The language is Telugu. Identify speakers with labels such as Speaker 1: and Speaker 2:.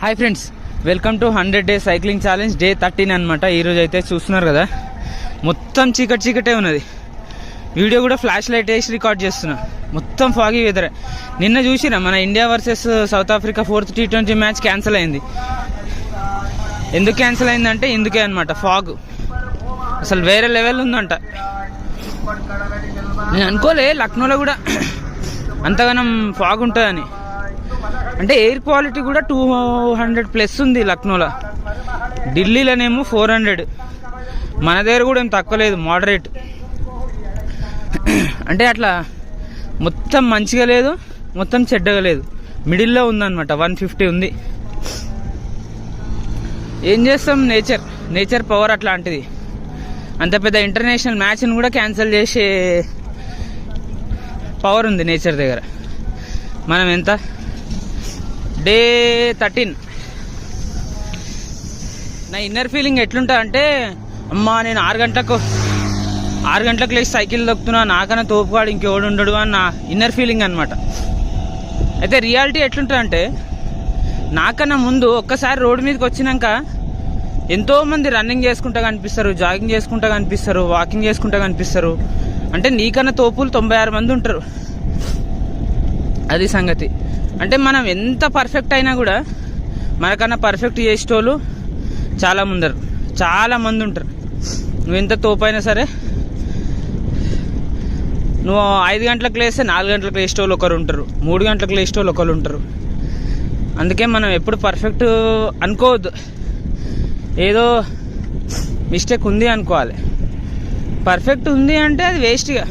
Speaker 1: Hi friends, welcome to 100 Days cycling challenge day 13 అనమాట. ఈరోజు అయితే చూస్తున్నారు కదా, మొత్తం చీకటే ఉన్నది. వీడియో కూడా ఫ్లాష్ లైట్ వేసి రికార్డ్ చేస్తున్నా. మొత్తం ఫాగీ వెదర్. నిన్న చూసినా మన India versus south Africa 4th T20 match cancel అయింది. ఎందుకు క్యాన్సిల్ అయిందంటే ఇందుకే అనమాట, ఫాగ్ అసలు వేరే లెవెల్ ఉందంట. నేను అనుకోలే లక్నోలో కూడా అంతగానం ఫాగ్ ఉంటుందని. అంటే ఎయిర్ క్వాలిటీ కూడా 200+ ఉంది లక్నోలో. ఢిల్లీలోనేమో 400. మన దగ్గర కూడా ఏం తక్కువ లేదు, మోడరేట్. అంటే అట్లా మొత్తం మంచిగా లేదు, మొత్తం చెడ్డగా లేదు, మిడిల్లో ఉందన్నమాట. 150 ఉంది. ఏం చేస్తాం, నేచర్ పవర్ అట్లాంటిది. అంత పెద్ద ఇంటర్నేషనల్ మ్యాచ్ని కూడా క్యాన్సిల్ చేసే పవర్ ఉంది నేచర్ దగ్గర. మనం ఎంత డే 13. నా ఇన్నర్ ఫీలింగ్ ఎట్లుంటా అంటే, అమ్మా నేను 6 గంటలకు లేచి సైకిల్ దొక్కుతున్నా, నాకన్నా తోపుగాడు ఇంకెవడు ఉండడు అని నా ఇన్నర్ ఫీలింగ్ అనమాట. అయితే రియాలిటీ ఎట్లుంటా అంటే, నాకన్నా ముందు ఒక్కసారి రోడ్డు మీదకి వచ్చినాక ఎంతోమంది రన్నింగ్ చేసుకుంటా కనిపిస్తారు, జాగింగ్ చేసుకుంటా కనిపిస్తారు, వాకింగ్ చేసుకుంటా కనిపిస్తారు. అంటే నీకన్నా తోపులు 96 మంది ఉంటారు. అది సంగతి. అంటే మనం ఎంత పర్ఫెక్ట్ అయినా కూడా మనకన్నా పర్ఫెక్ట్ చేసేటోళ్ళు చాలా మంది ఉంటారు. నువ్వు ఎంత తోపైనా సరే, నువ్వు 5 గంటలకు లేస్తే 4 గంటలకు లేచేటోళ్ళు ఒకరు ఉంటారు, 3 గంటలకు లేచేటోళ్ళు ఒకరు ఉంటారు. అందుకే మనం ఎప్పుడు పర్ఫెక్ట్ అనుకోవద్దు. ఏదో మిస్టేక్ ఉంది అనుకోవాలి. పర్ఫెక్ట్ ఉంది అంటే అది వేస్ట్గా.